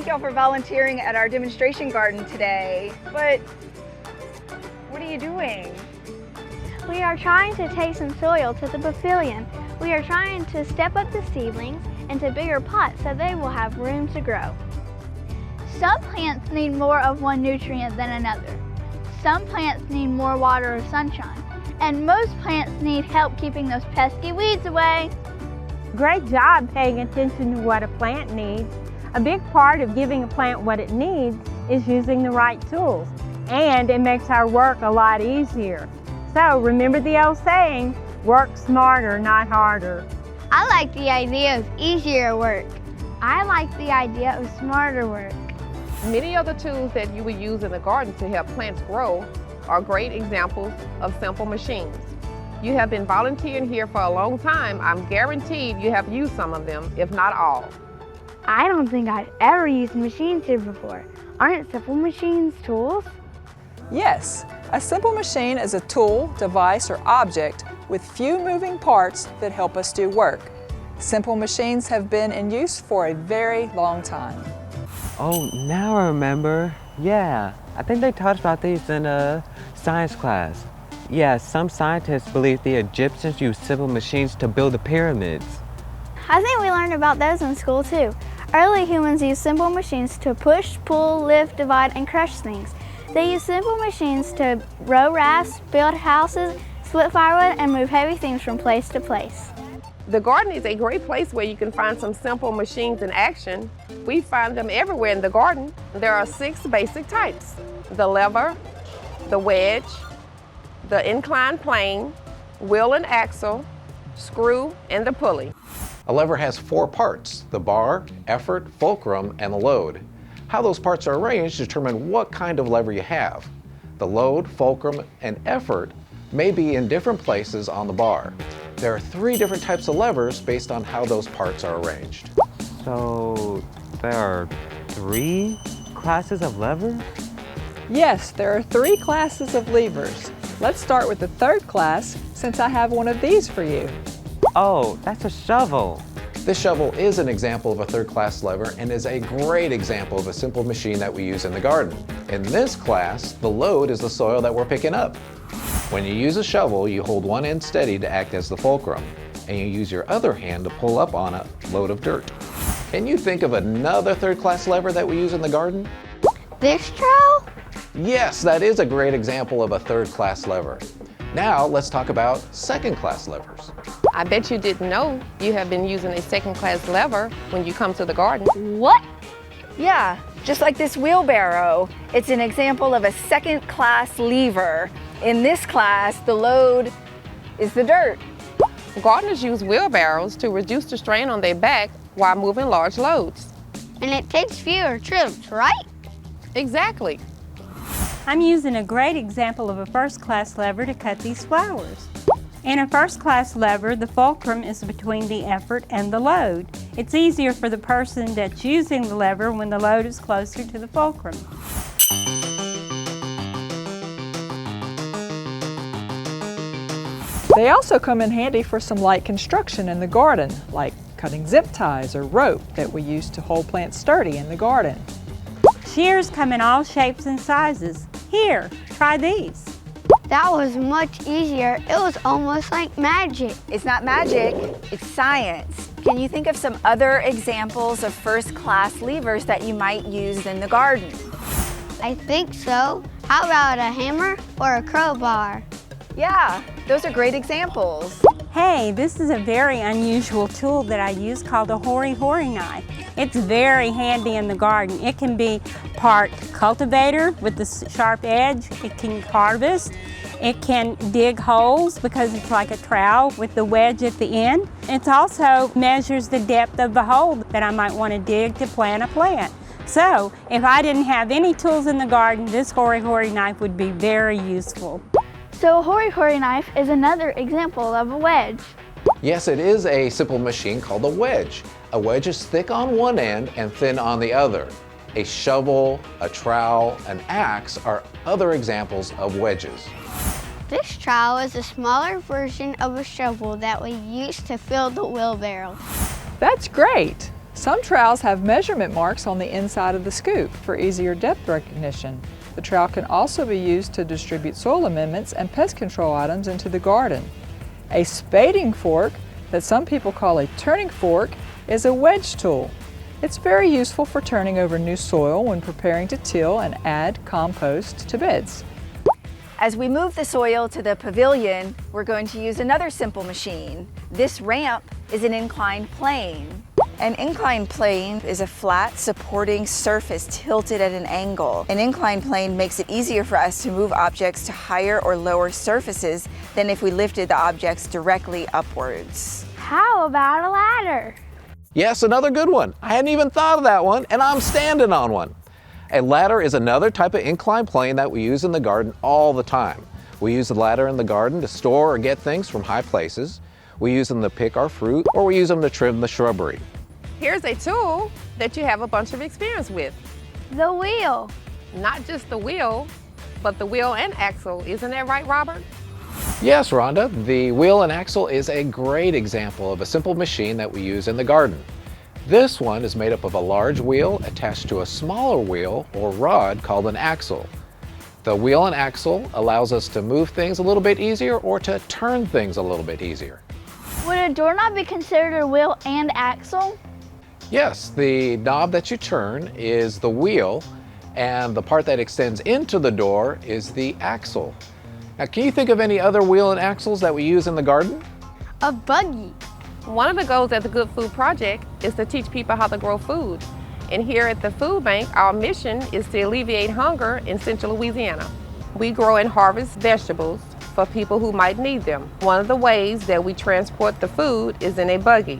Thank y'all for volunteering at our demonstration garden today. But what are you doing? We are trying to take some soil to the pavilion. We are trying to step up the seedlings into bigger pots so they will have room to grow. Some plants need more of one nutrient than another. Some plants need more water or sunshine. And most plants need help keeping those pesky weeds away. Great job paying attention to what a plant needs. A big part of giving a plant what it needs is using the right tools. And it makes our work a lot easier. So remember the old saying, work smarter, not harder. I like the idea of easier work. I like the idea of smarter work. Many of the tools that you would use in the garden to help plants grow are great examples of simple machines. You have been volunteering here for a long time. I'm guaranteed you have used some of them, if not all. I don't think I've ever used machines here before. Aren't simple machines tools? Yes, a simple machine is a tool, device, or object with few moving parts that help us do work. Simple machines have been in use for a very long time. Oh, now I remember. Yeah, I think they taught us about these in a science class. Yeah, some scientists believe the Egyptians used simple machines to build the pyramids. I think we learned about those in school too. Early humans used simple machines to push, pull, lift, divide, and crush things. They used simple machines to row rafts, build houses, split firewood, and move heavy things from place to place. The garden is a great place where you can find some simple machines in action. We find them everywhere in the garden. There are 6 basic types: the lever, the wedge, the inclined plane, wheel and axle, screw, and the pulley. A lever has 4 parts: the bar, effort, fulcrum, and the load. How those parts are arranged determine what kind of lever you have. The load, fulcrum, and effort may be in different places on the bar. There are 3 different types of levers based on how those parts are arranged. So there are 3 classes of levers? Yes, there are 3 classes of levers. Let's start with the 3rd class, since I have one of these for you. Oh, that's a shovel. This shovel is an example of a 3rd class lever and is a great example of a simple machine that we use in the garden. In this class, the load is the soil that we're picking up. When you use a shovel, you hold one end steady to act as the fulcrum, and you use your other hand to pull up on a load of dirt. Can you think of another 3rd class lever that we use in the garden? This trowel? Yes, that is a great example of a 3rd class lever. Now let's talk about 2nd class levers. I bet you didn't know you have been using a 2nd class lever when you come to the garden. What? Yeah, just like this wheelbarrow, it's an example of a 2nd class lever. In this class, the load is the dirt. Gardeners use wheelbarrows to reduce the strain on their back while moving large loads. And it takes fewer trips, right? Exactly. I'm using a great example of a 1st class lever to cut these flowers. In a 1st class lever, the fulcrum is between the effort and the load. It's easier for the person that's using the lever when the load is closer to the fulcrum. They also come in handy for some light construction in the garden, like cutting zip ties or rope that we use to hold plants sturdy in the garden. Shears come in all shapes and sizes. Here, try these. That was much easier. It was almost like magic. It's not magic, it's science. Can you think of some other examples of 1st class levers that you might use in the garden? I think so. How about a hammer or a crowbar? Yeah, those are great examples. Hey, this is a very unusual tool that I use called a hori-hori knife. It's very handy in the garden. It can be part cultivator with the sharp edge. It can harvest. It can dig holes because it's like a trowel with the wedge at the end. It also measures the depth of the hole that I might want to dig to plant a plant. So if I didn't have any tools in the garden, this hori-hori knife would be very useful. So a hori-hori knife is another example of a wedge. Yes, it is a simple machine called a wedge. A wedge is thick on one end and thin on the other. A shovel, a trowel, an axe are other examples of wedges. This trowel is a smaller version of a shovel that we use to fill the wheelbarrow. That's great! Some trowels have measurement marks on the inside of the scoop for easier depth recognition. The trowel can also be used to distribute soil amendments and pest control items into the garden. A spading fork, that some people call a turning fork, is a wedge tool. It's very useful for turning over new soil when preparing to till and add compost to beds. As we move the soil to the pavilion, we're going to use another simple machine. This ramp is an inclined plane. An inclined plane is a flat supporting surface tilted at an angle. An inclined plane makes it easier for us to move objects to higher or lower surfaces than if we lifted the objects directly upwards. How about a ladder? Yes, another good one. I hadn't even thought of that one, and I'm standing on one. A ladder is another type of inclined plane that we use in the garden all the time. We use the ladder in the garden to store or get things from high places. We use them to pick our fruit, or we use them to trim the shrubbery. Here's a tool that you have a bunch of experience with. The wheel. Not just the wheel, but the wheel and axle. Isn't that right, Robert? Yes, Rhonda, the wheel and axle is a great example of a simple machine that we use in the garden. This one is made up of a large wheel attached to a smaller wheel or rod called an axle. The wheel and axle allows us to move things a little bit easier or to turn things a little bit easier. Would a doorknob be considered a wheel and axle? Yes, the knob that you turn is the wheel, and the part that extends into the door is the axle. Now, can you think of any other wheel and axles that we use in the garden? A buggy. One of the goals at the Good Food Project is to teach people how to grow food. And here at the Food Bank, our mission is to alleviate hunger in Central Louisiana. We grow and harvest vegetables for people who might need them. One of the ways that we transport the food is in a buggy.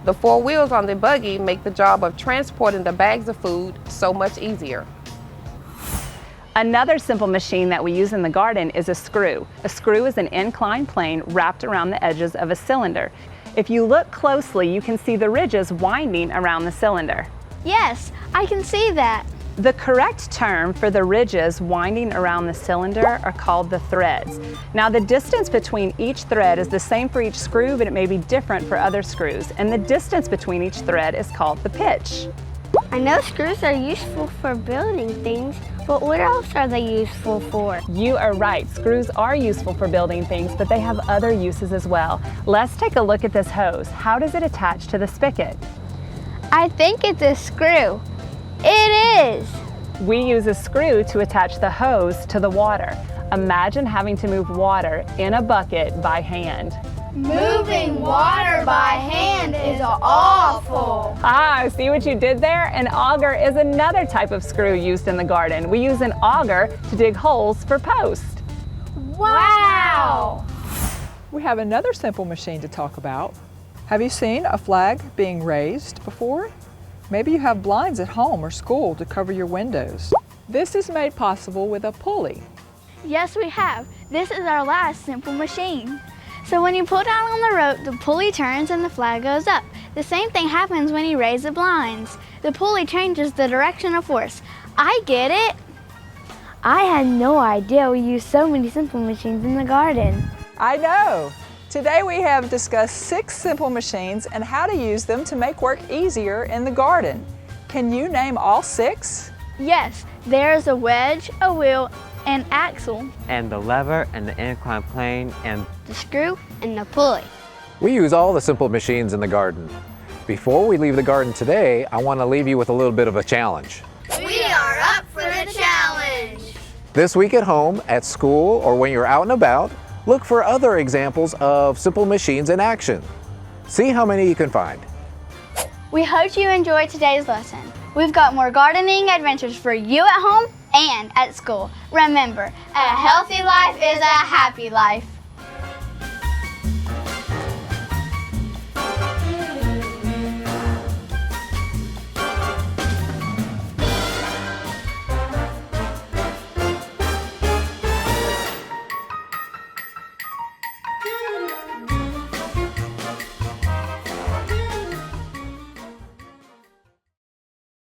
The 4 wheels on the buggy make the job of transporting the bags of food so much easier. Another simple machine that we use in the garden is a screw. A screw is an inclined plane wrapped around the edges of a cylinder. If you look closely, you can see the ridges winding around the cylinder. Yes, I can see that. The correct term for the ridges winding around the cylinder are called the threads. Now, the distance between each thread is the same for each screw, but it may be different for other screws. And the distance between each thread is called the pitch. I know screws are useful for building things, but what else are they useful for? You are right. Screws are useful for building things, but they have other uses as well. Let's take a look at this hose. How does it attach to the spigot? I think it's a screw. It is. We use a screw to attach the hose to the water. Imagine having to move water in a bucket by hand. Moving water by hand is awful. Ah, see what you did there? An auger is another type of screw used in the garden. We use an auger to dig holes for posts. Wow! We have another simple machine to talk about. Have you seen a flag being raised before? Maybe you have blinds at home or school to cover your windows. This is made possible with a pulley. Yes, we have. This is our last simple machine. So when you pull down on the rope, the pulley turns and the flag goes up. The same thing happens when you raise the blinds. The pulley changes the direction of force. I get it. I had no idea we use so many simple machines in the garden. I know! Today we have discussed 6 simple machines and how to use them to make work easier in the garden. Can you name all 6? Yes, there's a wedge, a wheel, an axle, And the lever and the inclined plane and the screw, and the pulley. We use all the simple machines in the garden. Before we leave the garden today, I want to leave you with a little bit of a challenge. We are up for the challenge. This week at home, at school, or when you're out and about, look for other examples of simple machines in action. See how many you can find. We hope you enjoyed today's lesson. We've got more gardening adventures for you at home and at school. Remember, a healthy life is a happy life.